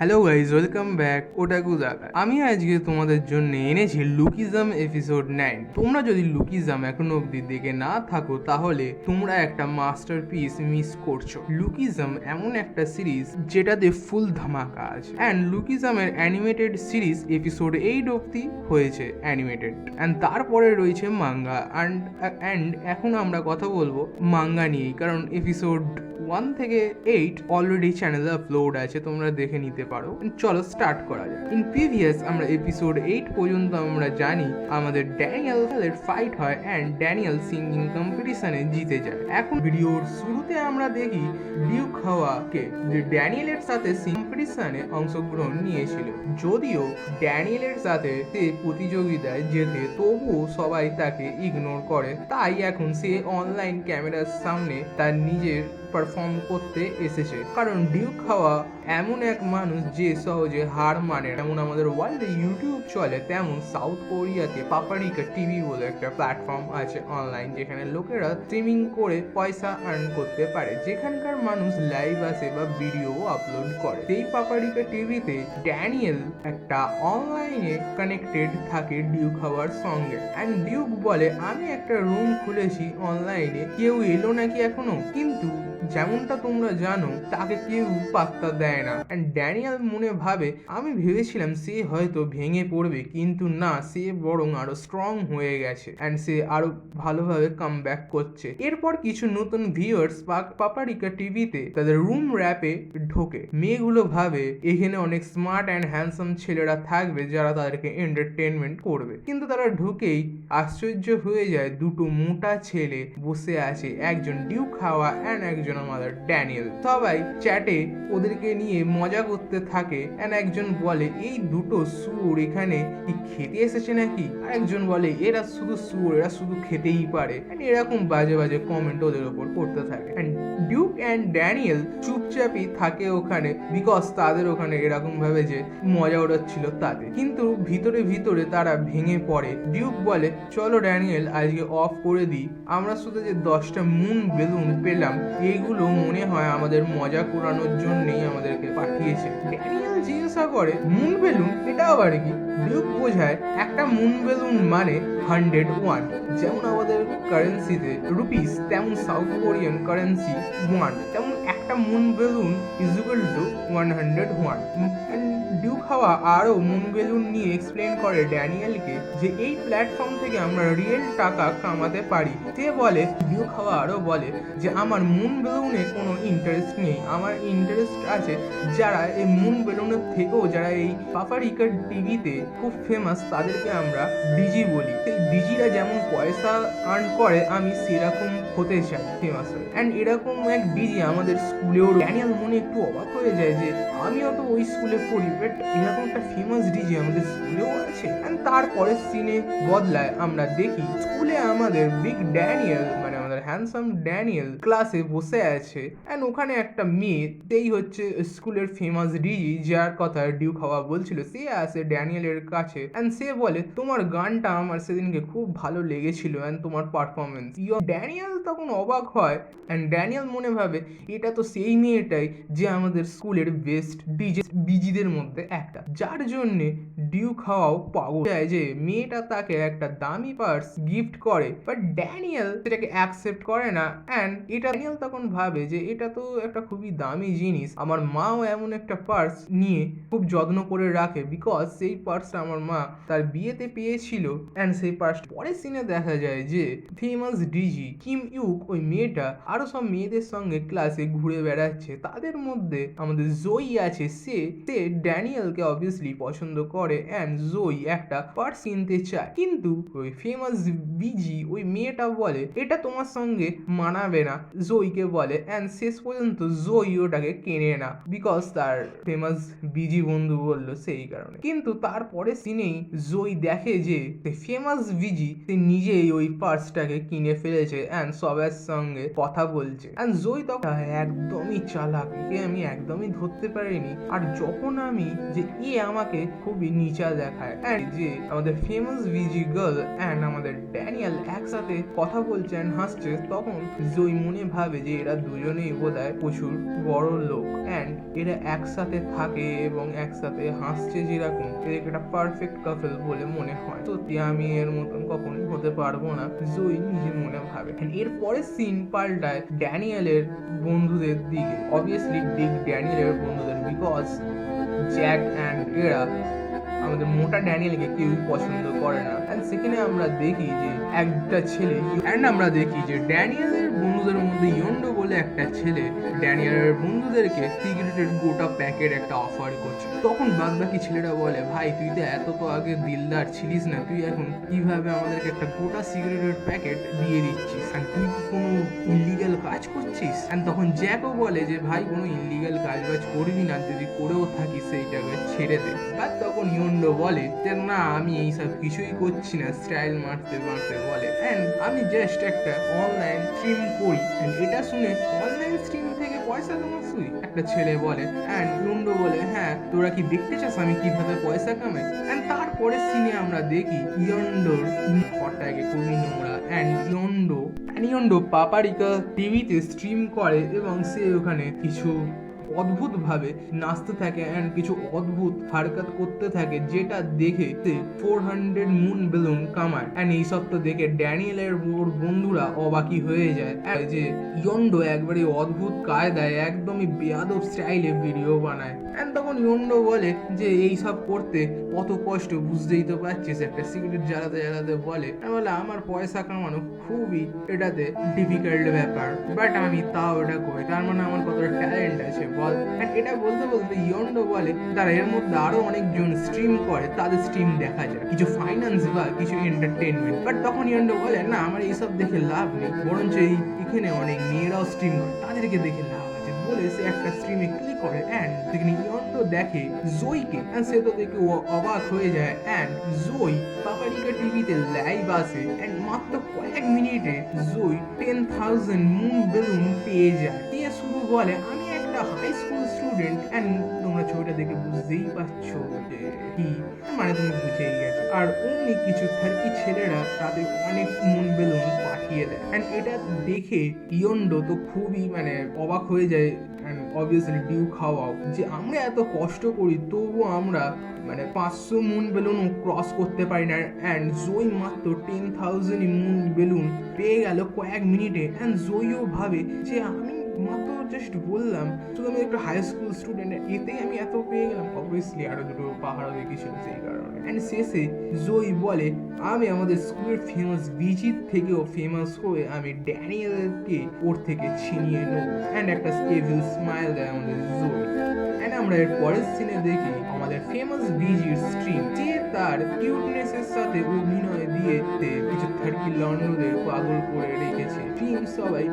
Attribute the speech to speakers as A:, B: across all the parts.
A: Hello guys, welcome back ওটাকু জায়গায়। আমি আজকে তোমাদের জন্য এনেছি লুকিজম এপিসোড 9। তোমরা যদি লুকিজম এখনো অব্দি দেখে না থাকো তাহলে তোমরা একটা মাস্টারপিস মিস করছো। লুকিজম এমন একটা সিরিজ যেটাতে ফুল ধামাকা আছে। অ্যান্ড লুকিজমের অ্যানিমেটেড সিরিজ এপিসোড 8 অব্দি হয়েছে অ্যানিমেটেড, অ্যান্ড তারপরে রয়েছে মাঙ্গা। অ্যান্ড এখন আমরা কথা বলবো মাঙ্গা নিয়েই, কারণ এপিসোড 1 থেকে 8 অলরেডি চ্যানেলে আপলোড আছে, তোমরা দেখে নিতে পারো। চলো স্টার্ট করা যায়। ইন প্রিভিয়াস আমরা এপিসোড 8 পর্যন্ত আমরা জানি আমাদের ড্যানিয়েল এর ফাইট হয় অ্যান্ড ড্যানিয়েল সিঙ্গিং কম্পিটিশনে জিতে যায়। এখন ভিডিওর শুরুতে আমরা দেখি ডিউক হাওয়াকে, যে ড্যানিয়েলের সাথে কম্পিটিশনে অংশগ্রহণ নিয়েছিল। যদিও ড্যানিয়েলের সাথে সে প্রতিযোগিতায় জেতে, তবুও সবাই তাকে ইগনোর করে। তাই এখন সে অনলাইন ক্যামেরার সামনে তার নিজের পারফর্ম করতে এসেছে, কারণ ডিউক হাওয়া এমন এক মানুষ যে সহজে হার মানে। যেমন আমাদের ওয়ার্ল্ডে ইউটিউব চলে, তেমন সাউথ কোরিয়াতে পাপারিকা টিভি বলে একটা প্ল্যাটফর্ম আছে অনলাইন, যেখানে লোকেরা স্ট্রিমিং করে পয়সা আর্ন করতে পারে, যেখানকার মানুষ লাইভ আসে বা ভিডিও আপলোড করে। সেই পাপারিকা টিভিতে ড্যানিয়েল একটা অনলাইনে কানেক্টেড থাকে ডিউক হাওয়ার সঙ্গে। অ্যান্ড ডিউক বলে, আমি একটা রুম খুলেছি অনলাইনে, কেউ এলো নাকি এখনো? কিন্তু যেমনটা তোমরা জানো, তাকে কেউ পাত্তা দেয় না। অ্যান্ড ড্যানিয়েল মনে ভাবে, আমি ভেবেছিলাম সে হয়তো ভেঙে পড়বে, কিন্তু না, সে বরং আরো স্ট্রং হয়ে গেছে অ্যান্ড সে আরো ভালোভাবে কাম ব্যাক করছে। এরপর কিছু নতুন ভিউয়ার্স পাপারিকা টিভিতে তাদের রুম র্যাপে ঢোকে। মেয়েগুলো ভাবে এখানে অনেক স্মার্ট অ্যান্ড হ্যান্ডসাম ছেলেরা থাকবে যারা তাদেরকে এন্টারটেনমেন্ট করবে, কিন্তু তারা ঢুকেই আশ্চর্য হয়ে যায়, দুটো মোটা ছেলে বসে আছে, একজন ডিউক হাওয়া অ্যান্ড একজন আমাদের ড্যানিয়েল। সবাই চ্যাটে ওদেরকে নিয়ে মজা করতে থাকে। এন্ড একজন বলে, এই দুটো সুর এখানে কি খেতে এসেছে নাকি? আর একজন বলে, এরা শুধু সুর, এরা শুধু খেতেই পারে। এরকম বাজে বাজে কমেন্ট ওদের ওপর করতে থাকে। এন্ড ডিউক অ্যান্ড ড্যানিয়েল চুপচাপই থাকে ওখানে, বিকজ তাদের ওখানে এরকম ভাবে যে মজা ওড়াচ্ছিল তাতে। কিন্তু ভিতরে ভিতরে তারা ভেঙে পড়ে। ডিউক বলে, চলো ড্যানিয়েল আজকে অফ করে দিই, আমরা শুধু যে 10টা মুন বেলুন পেলাম, এইগুলো মনে হয় আমাদের মজা করানোর জন্যই আমাদেরকে পাঠিয়েছে। ড্যানিয়েল জিজ্ঞাসা করে, মুন বেলুন এটা আবার কি? ডিউক বোঝায়, একটা মুন বেলুন মানে 101, যেমন আমাদের কারেন্সিতে রুপিস, তেমন সাউথ কোরিয়ান কারেন্সি 1, তেমন একটা moon balloon is equal to 101। Duke হাওয়া আরও মুন বেলুন নিয়ে এক্সপ্লেন করে ড্যানিয়েলকে যে এই প্ল্যাটফর্ম থেকে আমরা রিয়েল টাকা কামাতে পারি। সে বলে, ডিউক হাওয়া আরও বলে যে আমার মুন বেলুনে কোনো ইন্টারেস্ট নেই, আমার ইন্টারেস্ট আছে যারা এই মুন বেলুনের থেকেও যারা এই পাপারিকার টিভিতে খুব ফেমাস, তাদেরকে আমরা ডিজি বলি। সেই ডিজিরা যেমন পয়সা আর্ন করে, আমি সেরকম হতে চাই ফেমাস হয়ে। অ্যান্ড এরকম এক ডিজি আমাদের স্কুলেও। ড্যানিয়েল মনে একটু অবাক হয়ে যায় যে আমিও তো ওই স্কুলে পড়ি, বাট এরকম একটা ফেমাস ডিজি আমাদের স্কুলেও আছে। অ্যান্ড তারপরের সিনে বদলায়, আমরা দেখি স্কুলে আমাদের বিগ ড্যানিয়েল, মানে আমাদের হ্যান্ডসাম ড্যানিয়েল ক্লাসে বসে আছে। অ্যান্ড ওখানে একটা মেয়ে, সেই হচ্ছে স্কুলের ফেমাস ডিজি যার কথা ডিউক হাওয়া বলছিল, সে আসে ড্যানিয়েলের কাছে। অ্যান্ড সে বলে, তোমার গানটা আমার সেদিনকে খুব ভালো লেগেছিল অ্যান্ড তোমার পারফরমেন্স। ড্যানিয়েল তখন অবাক হয়। অ্যান্ড ড্যানিয়েল মনে ভাবে, এটা তো সেই মেয়েটাই যে আমাদের স্কুলের বেস্ট ডিজে বিজিদের মধ্যে একটা, যার জন্যে ডিউক হাওয়াও পাগল যায় যে মেয়েটা তাকে একটা দামি পার্স গিফট করে। বাট ড্যানিয়েল সেটাকে অ্যাকসেপ্ট করে না। অ্যান্ড এটা ড্যানিয়েল তখন ভাবে যে এটা তো একটা খুবই দামি জিনিস, আমার মাও এমন একটা পার্স নিয়ে খুব যত্ন করে রাখে, বিকজ সেই পার্সটা আমার মা তার বিয়েতে পেয়েছিল। অ্যান্ড সেই পার্স পরের সিনে দেখা যায় যে ফেমাস ডিজি কিম ইউক, ওই মেয়েটা আরো সব মেয়েদের সঙ্গে ক্লাসে ঘুরে বেড়াচ্ছে। তাদের মধ্যে আমাদের জয়ী আছে, সে ড্যানিয়েলকে অবভিয়াসলি পছন্দ করে অ্যান্ড জয়ী একটা পার্স কিনতে চায়। কিন্তু ওই ফেমাস বিজি, ওই মেয়েটা বলে, এটা তোমার সঙ্গে মানাবে না, জয়ীকে বলে। অ্যান্ড শেষ পর্যন্ত জয়ী ওটাকে কেনে না, বিকজ তার ফেমাস বিজি বন্ধু বললো সেই কারণে। কিন্তু তারপরে সিনেই জয়ী দেখে যে ফেমাস বিজি সে নিজেই ওই পার্সটাকে কিনে ফেলেছে অ্যান্ড সবার সঙ্গে কথা বলছে। অ্যান্ড জয়ী তখন একদমই চালাক, একে আমি একদমই ধরতে পারিনি। আর যখন আমি যে আমাকে খুবই নিচা দেখায়, অ্যান্ড যে আমাদের ফেমাস বিজি গার্ল অ্যান্ড আমাদের ড্যানিয়েল একসাথে কথা বলছে অ্যান্ড হাসছে, তখন জয়ী মনে ভাবে যে এরা দুজনেই বোধহয় প্রচুর বড় লোক। অ্যান্ড এরা একসাথে থাকে এবং একসাথে হাসছে যেরকম এদেরকে একটা পারফেক্ট কাপল বলে মনে হয়। সত্যি আমি এর মতন কখনোই হতে পারবো না, জয়ী নিজের মনে ভাবে। এর পরের সিন পাল্টায় ড্যানিয়েলের বন্ধুদের দিকে, অবভিয়াসলি বিগ ড্যানিয়েলের বন্ধুদের, বিকজ জ্যাক অ্যান্ড এরা আমাদের মোটা ড্যানিয়েলকে কেউই পছন্দ করে না। এন্ড সেখানে আমরা দেখি যে একটা ছেলে, এন্ড আমরা দেখি যে ড্যানিয়েলের বন্ধুদের মধ্যে ইয়ন্ডো বলে একটা ছেলে ড্যানিয়েলের বন্ধুদেরকে সিগারেটের গোটা প্যাকেট একটা অফার করছে। তখন বাদ বাকি ছেলেরা বলে, ভাই তুই তো এত তো আগে দিলদার ছিলিস না, তুই এখন কিভাবে আমাদেরকে একটা গোটা সিগারেটের প্যাকেট দিয়ে দিচ্ছিস, আর তুই কি কোনো ইলিগাল কাজ করছিস? এন্ড তখন জ্যাকও বলে যে ভাই কোনো ইলিগাল কাজ বাজ করবি না, যদি করেও থাকিস সেইটাকে ছেড়ে দে। আর তখন ইয়ন্ডো বলে যে না আমি এইসব কিছুই করছি না, স্টাইল মারতে মারতে বলে এন্ড আমি জাস্ট একটা অনলাইন স্ট্রিম করি। এন্ড এটা শুনে অনলাইন স্ট্রিম থেকে পয়সা কামাচ্ছি একটা ছেলে বলে। এন্ড ইয়ন্ডো বলে হ্যাঁ তোরা কি দেখতে চাস আমি কিভাবে পয়সা কামাই? এন্ড তারপরে সিনে আমরা দেখি ইয়ন্ডোর ঘরটাকে খুবই নোংরা। এন্ড ইয়ন্ডো পাপারিকা টিভিতে স্ট্রিম করে এবং সে ওখানে কিছু অদ্ভুত ভাবে নাচতে থাকে এন্ড কিছু অদ্ভুত হারকাত করতে থাকে, যেটা দেখে 400 মুন বেলুন কামায়। এন্ড এই সব তো দেখে ড্যানিয়েলের বন্ধুরা অবাকি হয়ে যায় যে ইয়ন্ডো একবারে অদ্ভুত কায়দায় একদমই বেয়াদব স্টাইলে ভিডিও বানায়। এন্ড তখন ইয়ন্ডো বলে যে এই সব করতে কত কষ্ট বুঝতেই তো পারছিস, একটা সিগারেট জ্বালাতে জ্বালাতে বলে আমার পয়সা কামানো খুবই এটাতে ডিফিকাল্ট ব্যাপার, বাট আমি তাও এটা করি, তার মানে আমার কতটা ট্যালেন্ট আছে বল। এটা বলতে বলতে ইয়ন্ডো বলে তারা এর মধ্যে আরো অনেকজন স্ট্রিম করে, তাদের স্ট্রিম দেখা যায়, কিছু ফাইন্যান্স বা কিছু এন্টারটেনমেন্ট। বাট তখন ইয়ন্ডো বলে না আমার এইসব দেখে লাভ নেই, বরঞ্চ এখানে অনেক মেয়েরাও স্ট্রিম করে, তাদেরকে দেখে লাভ আছে বলে সে একটা স্ট্রিমে ক্লিক করে। এন্ড সেখানে ইয়ন্ডো দেখে জয়কে, এন্ড সে তো দেখে অবাক হয়ে যায়। এন্ড জয় পাপারিকা টিভিতে লাইভ আসে এন্ড মাত্র কয়েক মিনিটে জয় 10,000 মুন বেলুন পেয়ে যায়। দিয়ে শুধু বলে আমি একটা হাই স্কুল স্টুডেন্ট। এন্ড তোমরা ছবিটা দেখে বুঝতেই পারছো যে কি মানে, তুমি বুঝেই গেছো। আর অমনি কিছু থার্কি ছেলেরা তাদের অনেক মুন বেলুন পাঠিয়ে দেয়। এন্ড এটা দেখে ইয়ন্ডো তো খুবই মানে অবাক হয়ে যায়। এন্ড অবভিয়াসলি ডিউ খাওয়াও যে আমরা এত কষ্ট করি তবুও আমরা মানে 500 মুন বেলুন ক্রস করতে পারি না। অ্যান্ড জয় মাত্র 10,000 মুন বেলুন পেয়ে গেল কয়েক মিনিটে। অ্যান্ড জয়ও ভাবে যে আমি মাত্র জাস্ট বললাম শুধু আমি একটা হাই স্কুল স্টুডেন্ট, এতেই আমি এত পেয়ে গেলাম। অবভিয়াসলি আরো দুটো পাহাড়ও দেখেছিল সেই কারণে। অ্যান্ড শেষে জয় বলে আমি আমাদের স্কুলের ফেমাস বিজিত থেকেও ফেমাস হয়ে আমি ড্যানিয়েলকে ওর থেকে ছিনিয়ে নেবো। অ্যান্ড একটা এভিল স্মাইল দেয় আমাদের জয়। এন্ড আমরা এর পরের সিনে দেখি আমাদের ফেমাস বিজির স্ট্রিম, যে তার কিউটনেসের সাথে অভিনয় দিয়ে কিছু থার্কি লন্ডনদের পাগল করে রেখেছে। টিম সবাই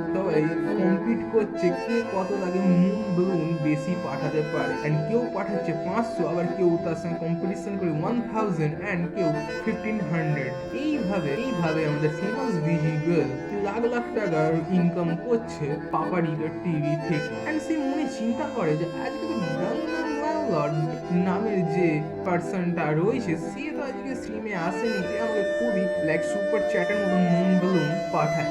A: কম্পিট করছে কে কত লাগে মুন বেলুন বেশি পাঠাতে পারে। এন্ড কেউ পাঠাচ্ছে 500, আবার কেউ তার সঙ্গে কম্পিটিশন করে 1000 এন্ড কেউ 1500। এইভাবে আমাদের famous busy girl lakh lakh টাকার ইনকাম করছে পাপারিকা টিভি থেকে। এন্ড সে মনে চিন্তা করে যে আজকে তো গাঙ্গাম লাললর্ড নামের যে পার্সনটা রয়েছে সে তো আজকে স্ট্রিমে আসেনি, সে আমাকে খুবই লাইক সুপার চ্যাটের মতন মুন বেলুন পাঠায়,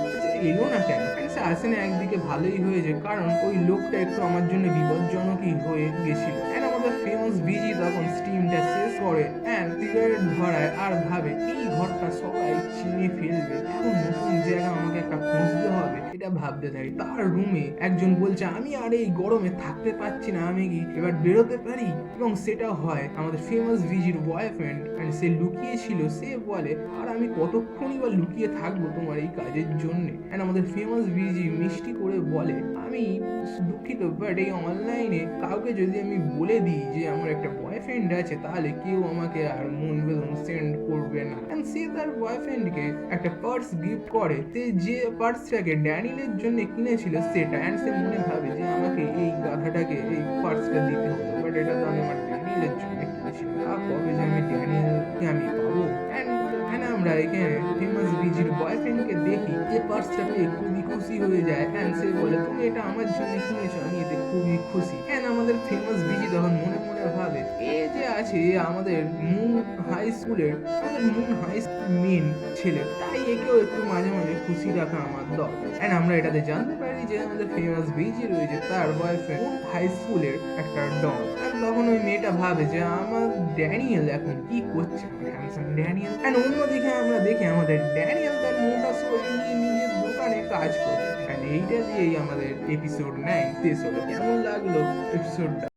A: এলো না কেন? সে আসেনি একদিকে ভালোই হয়েছে, কারণ ওই লোকটা একটু আমার জন্য বিপজ্জনকই হয়ে গেছিল। আমাদের ফেমাস বিজি তখন স্ট্রিমটা শেষ করে এন্ড সিগারেট ধরায় আর ভাবে এই ঘরটা সবাই চিনে ফেলবে, এখন নতুন জায়গা আমাকে একটা খুঁজতে হবে, এটা ভাবতে থাকি। তার রুমে একজন বলছে আমি আর এই গরমে থাকতে পারছি না, আমি কি এবার বেরোতে পারি? এবং সেটা হয় আমাদের ফেমাস ভিজির বয়ফ্রেন্ড। এন্ড সে লুকিয়ে ছিল, সে বলে আর আমি কতক্ষণই বা লুকিয়ে থাকবো তোমার এই কাজের জন্য। এন্ড আমাদের ফেমাস ভিজি মিষ্টি করে বলে আমি দুঃখিত, বাট এই অনলাইনে কাউকে যদি আমি বলে দিই যে আমার একটা বয়ফ্রেন্ড আছে তাহলে কেউ আমাকে আর মুন বেলুন সেন্ড করবে না। এন্ড সে তার বয়ফ্রেন্ডকে একটা পার্স গিফট করে, সে যে পার্সটাকে ড্যানিয়েলের জন্য কিনেছিল সেটা। এন্ড সে মনে ভাবে যে আমাকে এই গাধাটাকে এই পার্সটা দিতে হবে, বাট এটা তো আমি আমার ড্যানিয়েলের জন্য কিনেছিলাম, আর কবে যে আমি ড্যানিয়েলকে আমি পাবো? এন্ড আমরা এখানে ফেমাস বিজির বয়ফ্রেন্ডকে দেখি যে পার্সটা পেয়ে খুবই খুশি হয়ে যায়। এন্ড সে বলে তুমি এটা আমার জন্য কিনেছো, আমি এতে খুবই খুশি। এন্ড আমাদের ফেমাস বিজি তখন মনে মনে মেয়েটা ভাবে এ যে আছে আমাদের মুন হাই স্কুলের মেন ছেলে, তাই একেও একটু মাঝে মাঝে খুশি রাখা আমার দরকার। এন্ড আমরা এটাতে জানতে পারি যে আমাদের ফেমাস বিজি রয়েছে তার বয়ফ্রেন্ড হাই স্কুলের একটা ডন। আর তখন ওই মেয়েটা ভাবে যে আমার ড্যানিয়েল এখন কি করছে, হ্যান্ডসাম ড্যানিয়েল। এন্ড অন্যদিকে আমরা দেখি আমাদের ড্যানিয়েল তার মোটা শরীর নিয়ে নিজের দোকানে কাজ করছে। এন্ড এইটা দিয়েই আমাদের এপিসোড 9 শেষ হলো। কেমন লাগলো এপিসোডটা?